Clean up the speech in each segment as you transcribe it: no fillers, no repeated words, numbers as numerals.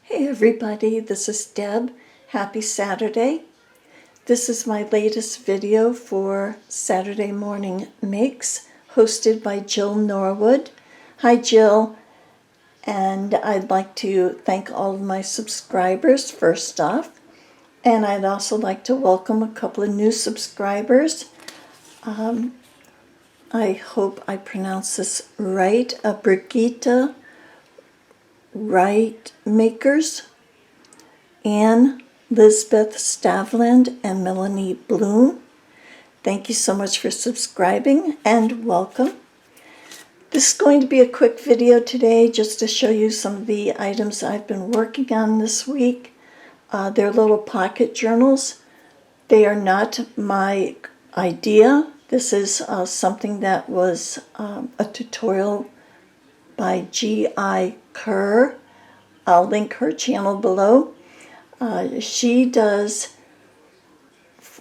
Hey everybody, this is Deb. Happy Saturday. This is my latest video for Saturday Morning Makes, hosted by Jill Norwood. Hi Jill, and I'd like to thank all of my subscribers first off, and I'd also like to welcome a couple of new subscribers. I hope I pronounce this right. Brigitte Right Makers, Anne, Lisbeth Stavland, and Melanie Bloom. Thank you so much for subscribing and welcome. This is going to be a quick video today just to show you some of the items I've been working on this week. They're little pocket journals. They are not my idea. This is something that was a tutorial by G.I. Kerr. I'll link her channel below. She does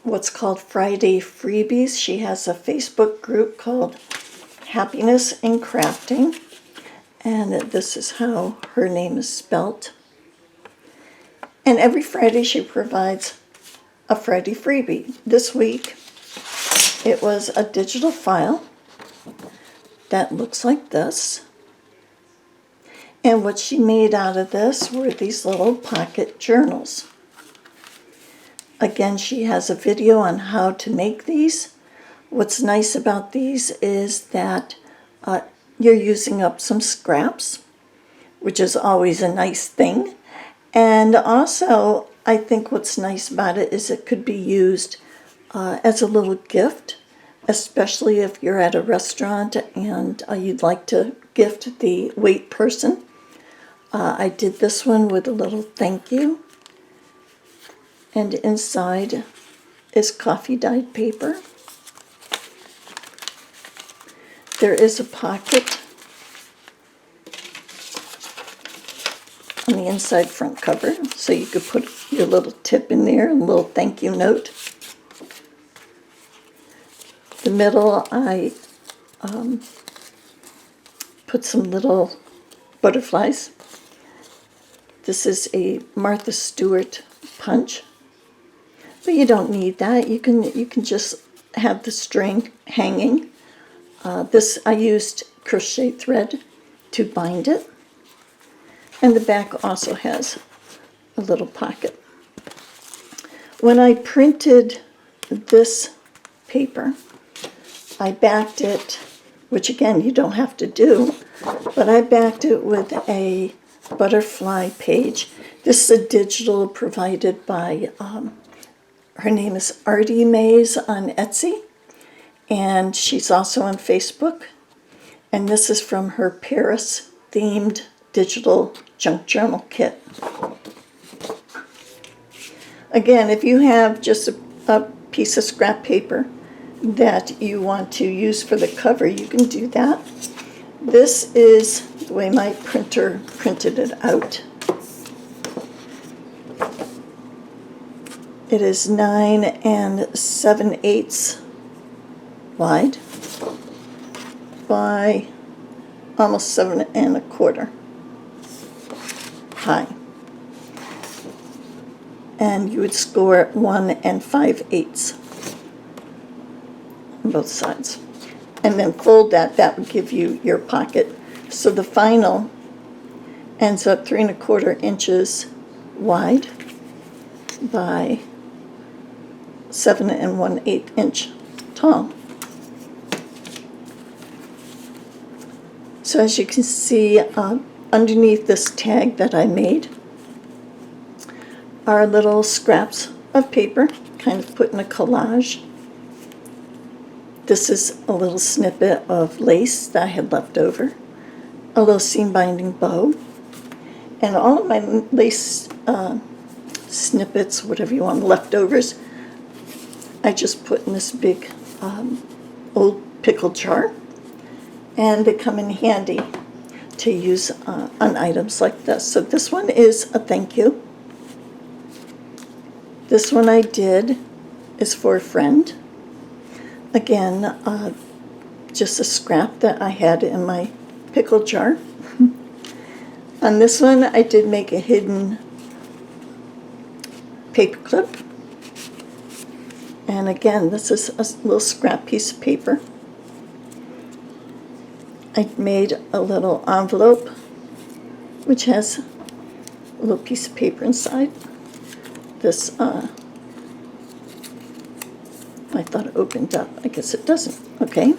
what's called Friday Freebies. She has a Facebook group called Happiness in Crafting, and this is how her name is spelt. And every Friday she provides a Friday freebie. This week it was a digital file that looks like this. And what she made out of this were these little pocket journals. Again, she has a video on how to make these. What's nice about these is that you're using up some scraps, which is always a nice thing. And also, I think what's nice about it is it could be used as a little gift, especially if you're at a restaurant and you'd like to gift the wait person. I did this one with a little thank you, and inside is coffee dyed paper. There is a pocket on the inside front cover, so you could put your little tip in there, a little thank you note. The middle, I put some little butterflies. This is a Martha Stewart punch, but you don't need that. You can just have the string hanging. This I used crochet thread to bind it, and the back also has a little pocket. When I printed this paper, I backed it, which again you don't have to do, but I backed it with a butterfly page. This is a digital provided by, her name is Artie Mays on Etsy, and she's also on Facebook. And this is from her Paris themed digital junk journal kit. Again, if you have just a piece of scrap paper that you want to use for the cover, you can do that. This is the way my printer printed it out. It is 9 7/8 wide by almost 7 1/4 high. And you would score 1 5/8 on both sides. And then fold that would give you your pocket. So the final ends up 3 1/4 inches wide by 7 1/8 inch tall. So as you can see, underneath this tag that I made are little scraps of paper, kind of put in a collage. This is a little snippet of lace that I had left over, a little seam binding bow, and all of my lace snippets, whatever you want, leftovers, I just put in this big old pickle jar, and they come in handy to use on items like this. So this one is a thank you. This one I did is for a friend. Again, just a scrap that I had in my pickle jar. On this one, I did make a hidden paper clip. And again, this is a little scrap piece of paper. I made a little envelope, which has a little piece of paper inside. This, I thought it opened up. I guess it doesn't. Okay.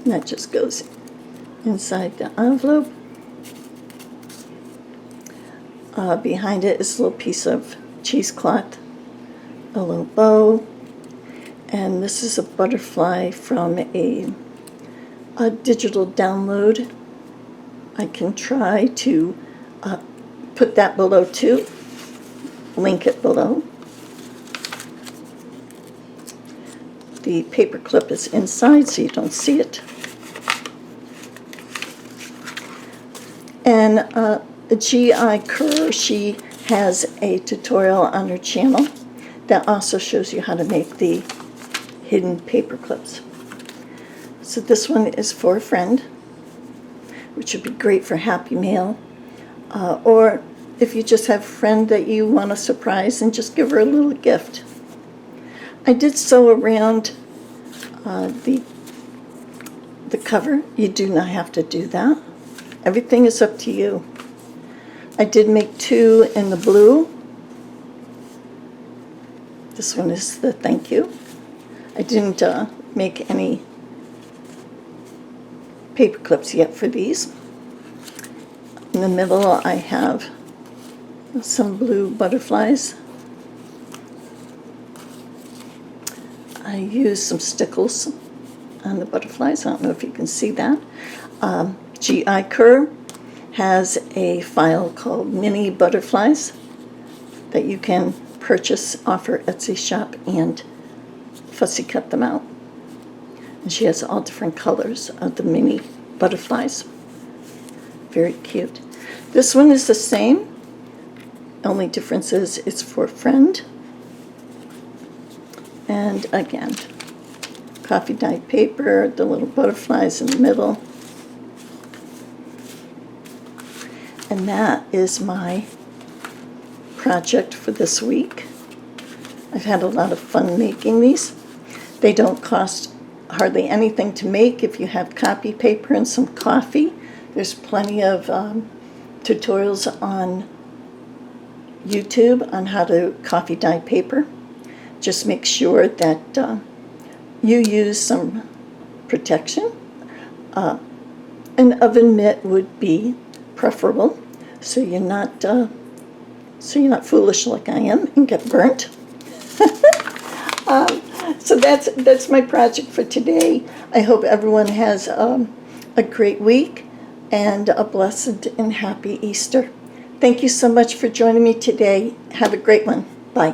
That just goes inside the envelope. Behind it is a little piece of cheesecloth, a little bow, and this is a butterfly from a digital download. I can try to put that below too, link it below. The paper clip is inside so you don't see it. And G.I. Kerr, she has a tutorial on her channel that also shows you how to make the hidden paper clips. So this one is for a friend, which would be great for Happy Mail, or if you just have a friend that you want to surprise and just give her a little gift. I did sew around the cover. You do not have to do that. Everything is up to you. I did make two in the blue. This one is the thank you. I didn't make any paper clips yet for these. In the middle I have some blue butterflies. I used some stickles on the butterflies. I don't know if you can see that. G.I. Kerr has a file called Mini Butterflies that you can purchase off her Etsy shop and fussy cut them out. And she has all different colors of the mini butterflies. Very cute. This one is the same. Only difference is it's for a friend. And again, coffee dyed paper, the little butterflies in the middle. And that is my project for this week. I've had a lot of fun making these. They don't cost hardly anything to make if you have copy paper and some coffee. There's plenty of tutorials on YouTube on how to coffee dye paper. Just make sure that you use some protection. An oven mitt would be preferable, so you're not foolish like I am and get burnt. So that's my project for today. I hope everyone has a great week and a blessed and happy Easter. Thank you so much for joining me today. Have a great one. Bye.